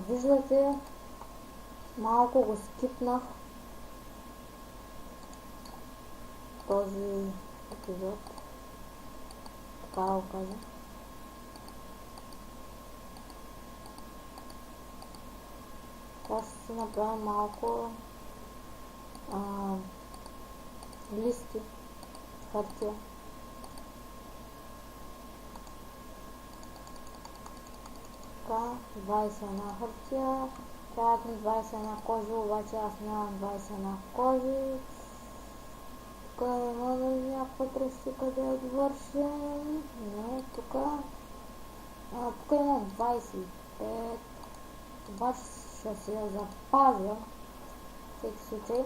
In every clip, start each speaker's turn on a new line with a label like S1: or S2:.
S1: Виждате, малко го скипнах този епизод, така да го кажа. Сега ще си направим малко листи с хартия. Така, 21 хартия. Трябват ми 21 кожи, обаче аз нямам 21 кожи. Тук има да някаква тръстика да я довършим. Не, тук. Тук имам 25. Обаче ще си я запазя. В всеки случай.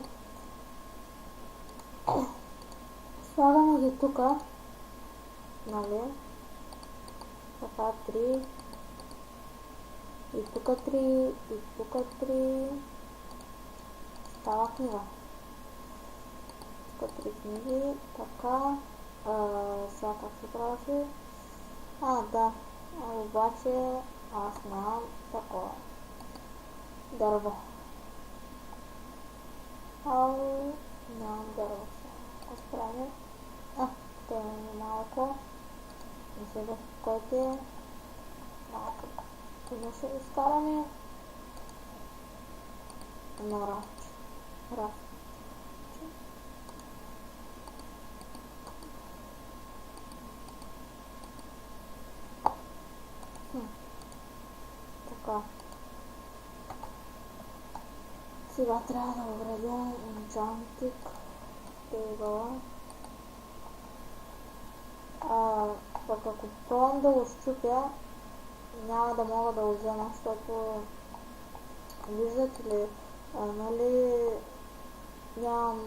S1: Слагаме ги тук. Нали? Така 3. И тук 3. И тук 3. Става книга. Тук 3 книги. Така. Сега как се прави? Да. Обаче аз нямам такова дърво. Нямам дърво. Справим. Те малко. Не се безпокойте. Малко. Това ще изкараме на рафче. Така. Сега трябва да обредя Enchanting Table. Пък ако пробвам да го щупя, няма да мога да го взема, защото виждате ли, нали нямам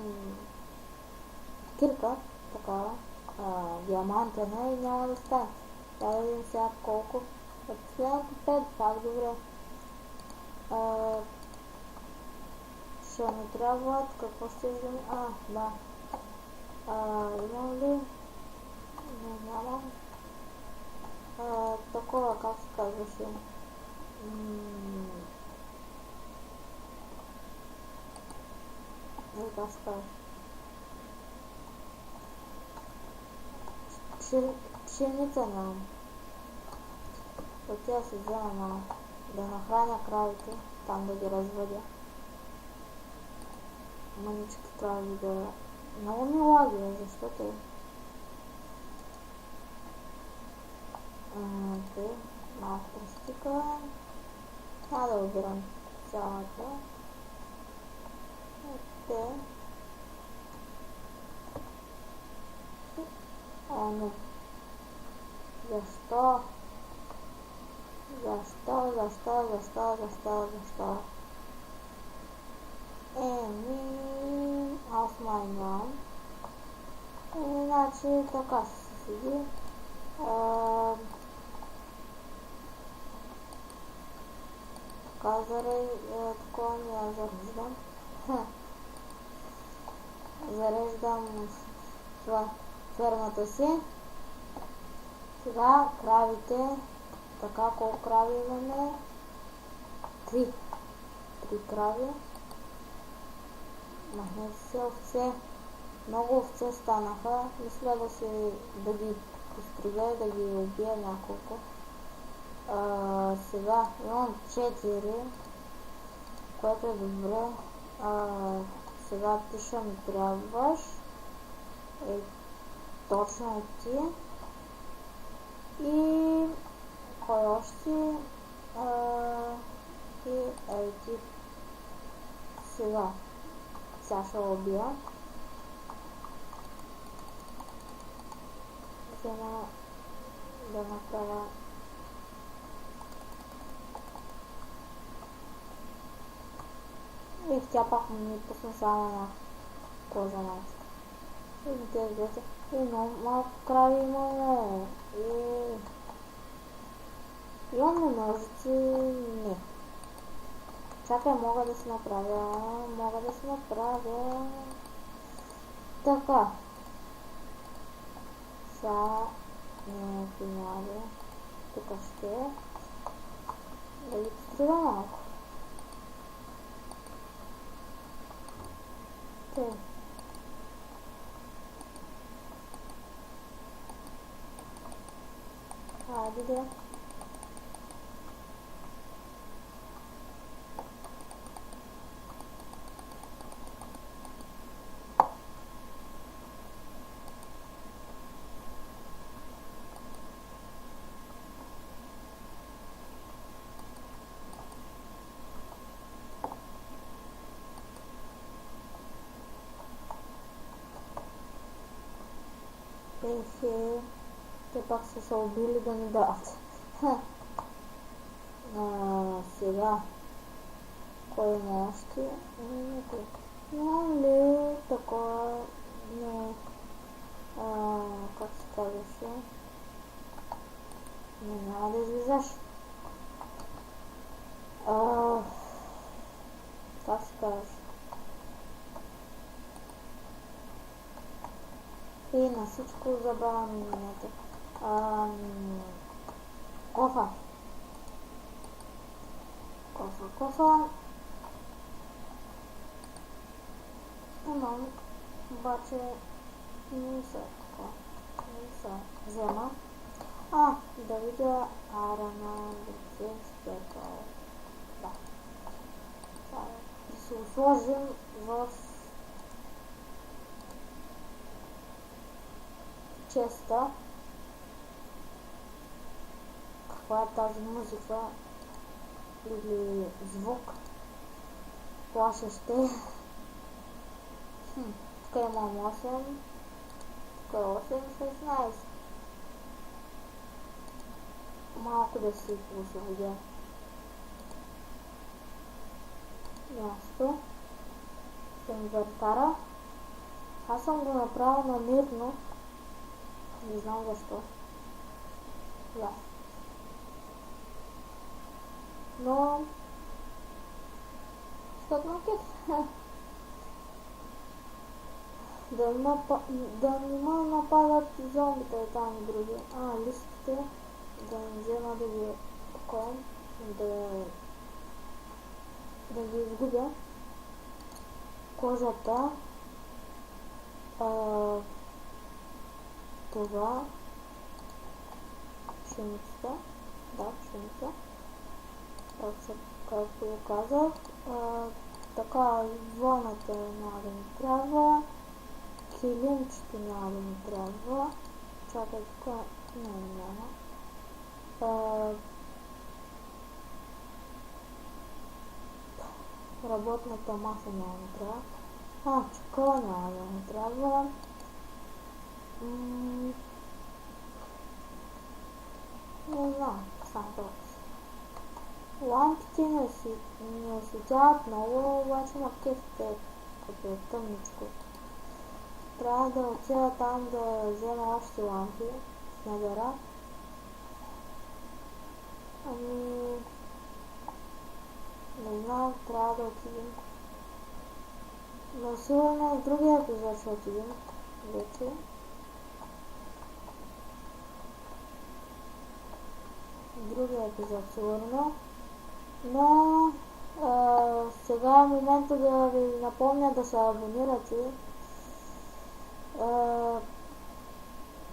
S1: кирка, такава, диамантена и няма да стане. Трябва да видим сега колко. Последното 5, пак добре. Ще ми трябват, какво ще взем? Да. Имам ли? Не, нямам. Такова, как се казваше? Не, как се казва? Пшеница нямам. Отива се взема малко. Да нахраня кравите, там да ги разводя. Мънички крави да... Много ми лаги, защото... Малко тръстика. Няма да обирам цялата. Не. Защо? Аз май нямам. Иначе така се седи. Така такова ми я зареждам. Зареждам това фермата си. Сега кравите. Така, колко крави имаме? 3 крави. Махнете се овце. Много овце станаха. Мисля да ги пострига и да ги убия няколко. Сега имам 4, което е добре. Сега ти ще ми трябваш. Точно ти. И кой още? И ти. Сега ще убия. Взема да направя и тя пак ми пусна само на кожа майска. И те двете. И много малко крави имаме. Имаме ножици? Не. Чакай, мога да си направя. Така. Сега не финали. Тук ще. Да ги построя малко. Те. Хайде да. Те пак са се убили да ни дадат. Сега. Кой има още? Никой. Имам ли такова? Не. Как се казваше? Няма да излизаш. Как се казваш? И на всичко забравям имената. Кофа. Имам, обаче не са така. Не са взема. Да видя Арана, спекал. Да. Да се го сложим в честа. Каква е тази музика или звук? Плашеще. Тук имам 8. Тук е 8, 16. Малко да си освободя място в инвентара. Аз съм го направил намирно. Не знам защо. Да. Но стъпнакет. Да не ме нападат зомбите и там и други. Листите. Да не взема да ги покоем. Да ги изгубя. Кожата. Това. Пшеницата. Да, пшеница. Както го казах. Така, воната няма да ми трябва. Килимчето няма да ми трябва. Чакай, тук няма. Работната маса няма да ми трябва. Чакъла няма да ми трябва. Не знам, само толкова. Лампите не осветяват много, обаче на кефите, като е тъмничко. Трябва да отида там да взема още лампи с недера. Не знам, трябва да отидем. Но сигурно в другия епизод ще отидем вече. Другия епизод сигурно. Но сега е момента да ви напомня да се абонирате.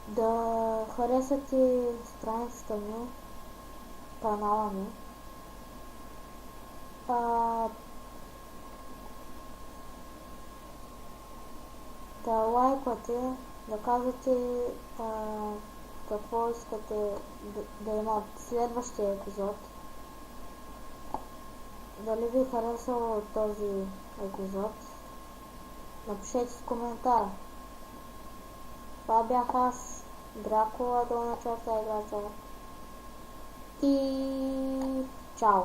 S1: Да харесате страницата ми, канала ми. Да лайквате, да казвате какво искате да има следващия епизод. Дали ви харесал този епизод? Напишете в коментар. Това бях аз, Дракула, долна черта играча. И чао!